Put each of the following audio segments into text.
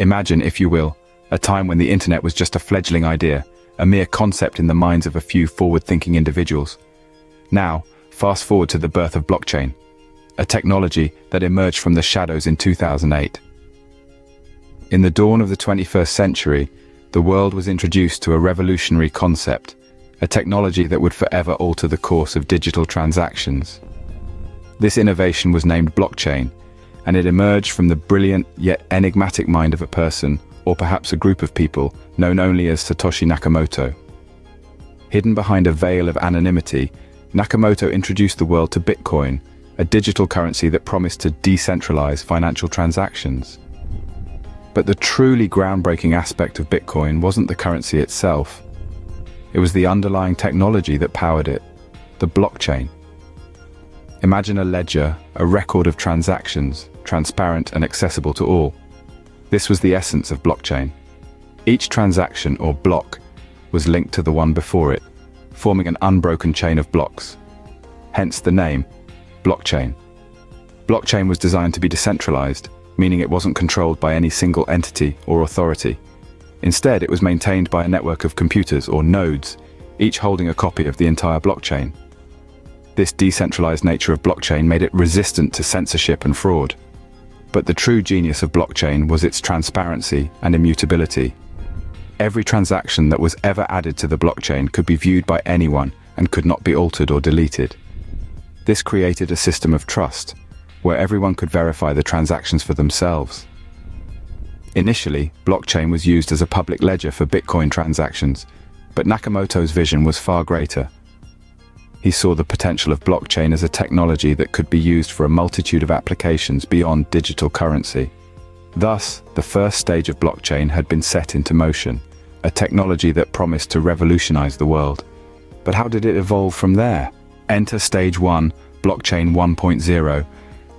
Imagine, if you will, a time when the internet was just a fledgling idea, a mere concept in the minds of a few forward-thinking individuals. Now, fast forward to the birth of blockchain, a technology that emerged from the shadows in 2008. In the dawn of the 21st century, the world was introduced to a revolutionary concept, a technology that would forever alter the course of digital transactions. This innovation was named blockchain, and it emerged from the brilliant yet enigmatic mind of a person, or perhaps a group of people, known only as Satoshi Nakamoto. Hidden behind a veil of anonymity, Nakamoto introduced the world to Bitcoin, a digital currency that promised to decentralize financial transactions. But the truly groundbreaking aspect of Bitcoin wasn't the currency itself. It was the underlying technology that powered it, the blockchain. Imagine a ledger, a record of transactions, transparent and accessible to all. This was the essence of blockchain. Each transaction, or block, was linked to the one before it, forming an unbroken chain of blocks. Hence the name, blockchain. Blockchain was designed to be decentralized, meaning it wasn't controlled by any single entity or authority. Instead, it was maintained by a network of computers, or nodes, each holding a copy of the entire blockchain. This decentralized nature of blockchain made it resistant to censorship and fraud. But the true genius of blockchain was its transparency and immutability. Every transaction that was ever added to the blockchain could be viewed by anyone and could not be altered or deleted. This created a system of trust, where everyone could verify the transactions for themselves. Initially, blockchain was used as a public ledger for Bitcoin transactions, but Nakamoto's vision was far greater. He saw the potential of blockchain as a technology that could be used for a multitude of applications beyond digital currency. Thus, the first stage of blockchain had been set into motion, a technology that promised to revolutionize the world. But how did it evolve from there? Enter Stage 1, Blockchain 1.0,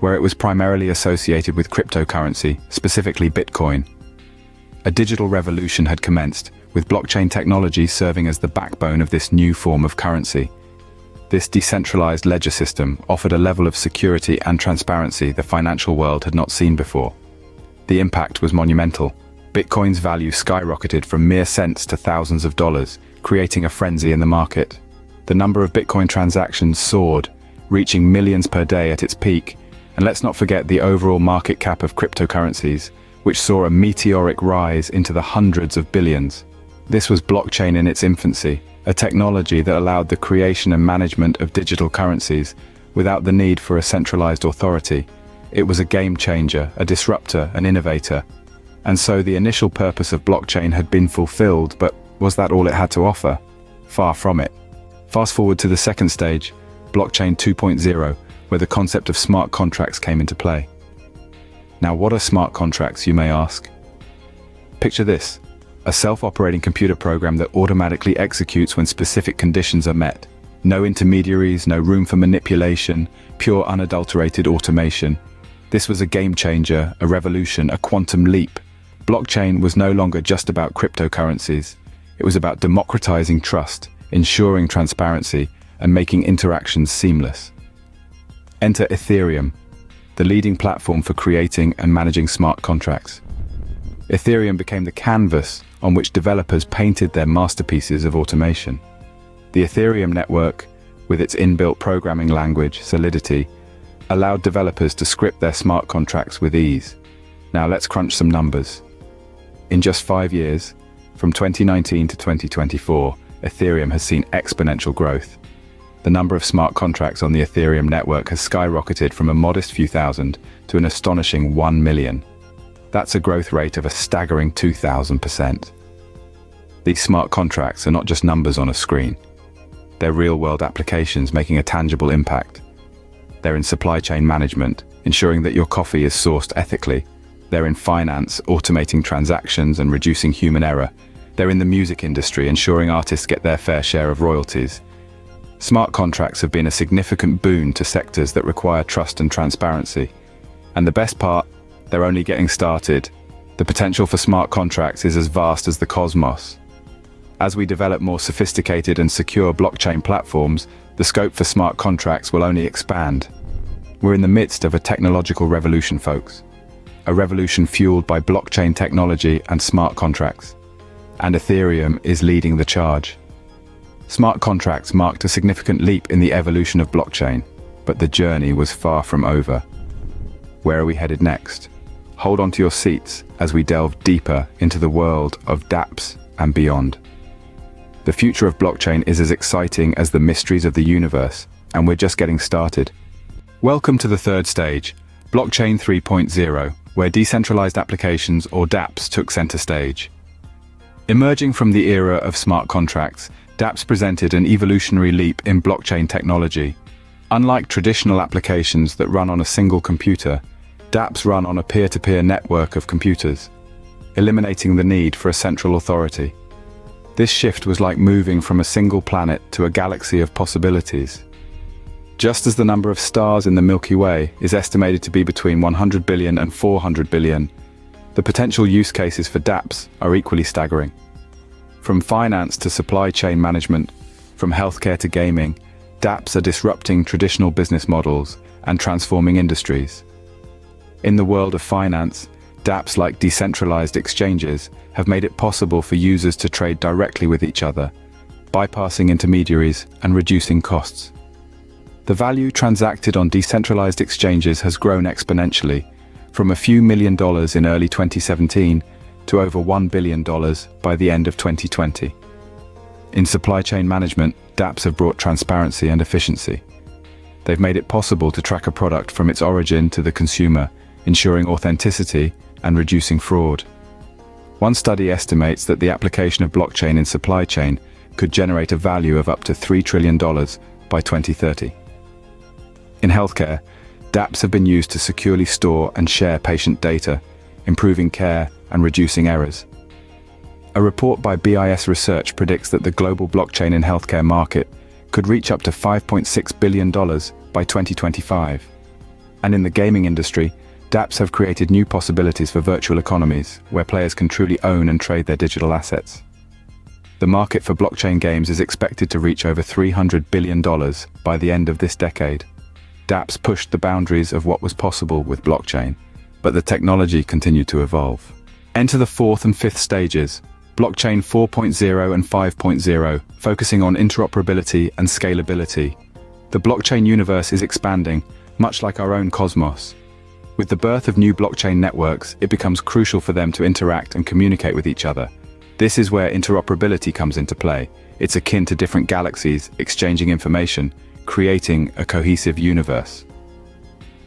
where it was primarily associated with cryptocurrency, specifically Bitcoin. A digital revolution had commenced, with blockchain technology serving as the backbone of this new form of currency. This decentralized ledger system offered a level of security and transparency the financial world had not seen before. The impact was monumental. Bitcoin's value skyrocketed from mere cents to thousands of dollars, creating a frenzy in the market. The number of Bitcoin transactions soared, reaching millions per day at its peak, and let's not forget the overall market cap of cryptocurrencies, which saw a meteoric rise into the hundreds of billions. This was blockchain in its infancy, a technology that allowed the creation and management of digital currencies without the need for a centralized authority. It was a game changer, a disruptor, an innovator. And so the initial purpose of blockchain had been fulfilled, but was that all it had to offer? Far from it. Fast forward to the second stage, Blockchain 2.0, where the concept of smart contracts came into play. Now, what are smart contracts, you may ask? Picture this: a self-operating computer program that automatically executes when specific conditions are met. No intermediaries, no room for manipulation, pure unadulterated automation. This was a game changer, a revolution, a quantum leap. Blockchain was no longer just about cryptocurrencies. It was about democratizing trust, ensuring transparency, and making interactions seamless. Enter Ethereum, the leading platform for creating and managing smart contracts. Ethereum became the canvas on which developers painted their masterpieces of automation. The Ethereum network, with its inbuilt programming language, Solidity, allowed developers to script their smart contracts with ease. Now let's crunch some numbers. In just 5 years, from 2019 to 2024, Ethereum has seen exponential growth. The number of smart contracts on the Ethereum network has skyrocketed from a modest few thousand to an astonishing 1 million. That's a growth rate of a staggering 2,000%. These smart contracts are not just numbers on a screen. They're real-world applications making a tangible impact. They're in supply chain management, ensuring that your coffee is sourced ethically. They're in finance, automating transactions and reducing human error. They're in the music industry, ensuring artists get their fair share of royalties. Smart contracts have been a significant boon to sectors that require trust and transparency. And the best part, they're only getting started. The potential for smart contracts is as vast as the cosmos. As we develop more sophisticated and secure blockchain platforms, the scope for smart contracts will only expand. We're in the midst of a technological revolution, folks. a revolution fueled by blockchain technology and smart contracts. And Ethereum is leading the charge. Smart contracts marked a significant leap in the evolution of blockchain, but the journey was far from over. Where are we headed next? Hold on to your seats as we delve deeper into the world of dApps and beyond. The future of blockchain is as exciting as the mysteries of the universe, and we're just getting started. Welcome to the third stage, Blockchain 3.0, where decentralized applications or dApps took center stage. Emerging from the era of smart contracts, dApps presented an evolutionary leap in blockchain technology. Unlike traditional applications that run on a single computer, dApps run on a peer-to-peer network of computers, eliminating the need for a central authority. This shift was like moving from a single planet to a galaxy of possibilities. Just as the number of stars in the Milky Way is estimated to be between 100 billion and 400 billion, the potential use cases for dApps are equally staggering. From finance to supply chain management, from healthcare to gaming, dApps are disrupting traditional business models and transforming industries. In the world of finance, dApps like decentralized exchanges have made it possible for users to trade directly with each other, bypassing intermediaries and reducing costs. The value transacted on decentralized exchanges has grown exponentially, from a few $million in early 2017 to over $1 billion by the end of 2020. In supply chain management, dApps have brought transparency and efficiency. They've made it possible to track a product from its origin to the consumer, ensuring authenticity and reducing fraud. One study estimates that the application of blockchain in supply chain could generate a value of up to $3 trillion by 2030. In healthcare, dApps have been used to securely store and share patient data, improving care and reducing errors. A report by BIS Research predicts that the global blockchain in healthcare market could reach up to $5.6 billion by 2025. And in the gaming industry, dApps have created new possibilities for virtual economies, where players can truly own and trade their digital assets. The market for blockchain games is expected to reach over $300 billion by the end of this decade. dApps pushed the boundaries of what was possible with blockchain, but the technology continued to evolve. Enter the fourth and fifth stages, Blockchain 4.0 and 5.0, focusing on interoperability and scalability. The blockchain universe is expanding, much like our own cosmos. With the birth of new blockchain networks, it becomes crucial for them to interact and communicate with each other. This is where interoperability comes into play. It's akin to different galaxies exchanging information, creating a cohesive universe.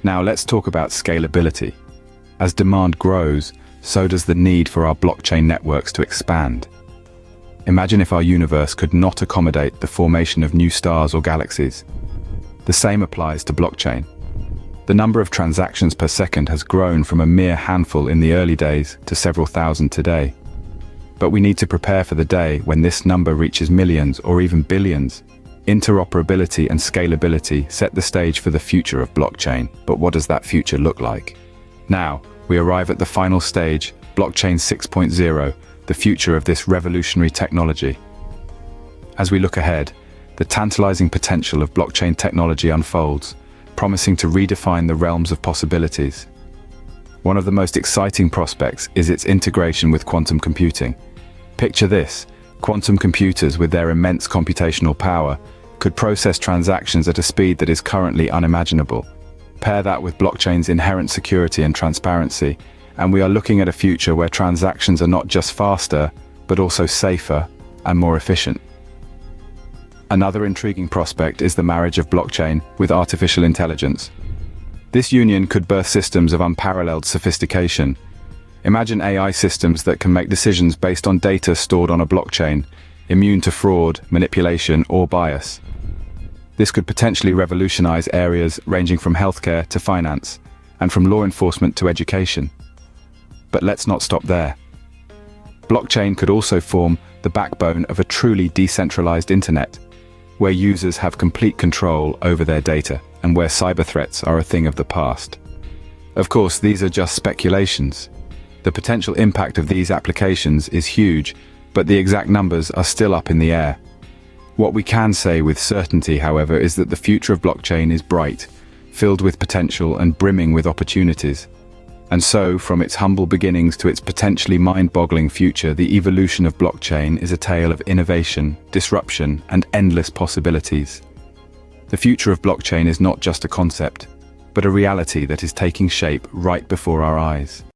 Now let's talk about scalability. As demand grows, so does the need for our blockchain networks to expand. Imagine if our universe could not accommodate the formation of new stars or galaxies. The same applies to blockchain. The number of transactions per second has grown from a mere handful in the early days to several thousand today. But we need to prepare for the day when this number reaches millions or even billions. Interoperability and scalability set the stage for the future of blockchain. But what does that future look like? Now, we arrive at the final stage, Blockchain 6.0, the future of this revolutionary technology. As we look ahead, the tantalizing potential of blockchain technology unfolds, promising to redefine the realms of possibilities. One of the most exciting prospects is its integration with quantum computing. Picture this: quantum computers, with their immense computational power, could process transactions at a speed that is currently unimaginable. Pair that with blockchain's inherent security and transparency, and we are looking at a future where transactions are not just faster, but also safer and more efficient. Another intriguing prospect is the marriage of blockchain with artificial intelligence. This union could birth systems of unparalleled sophistication. Imagine AI systems that can make decisions based on data stored on a blockchain, immune to fraud, manipulation, or bias. This could potentially revolutionize areas ranging from healthcare to finance, and from law enforcement to education. But let's not stop there. Blockchain could also form the backbone of a truly decentralized internet, where users have complete control over their data and where cyber threats are a thing of the past. Of course, these are just speculations. The potential impact of these applications is huge, but the exact numbers are still up in the air. What we can say with certainty, however, is that the future of blockchain is bright, filled with potential and brimming with opportunities. And so, from its humble beginnings to its potentially mind-boggling future, the evolution of blockchain is a tale of innovation, disruption, and endless possibilities. The future of blockchain is not just a concept, but a reality that is taking shape right before our eyes.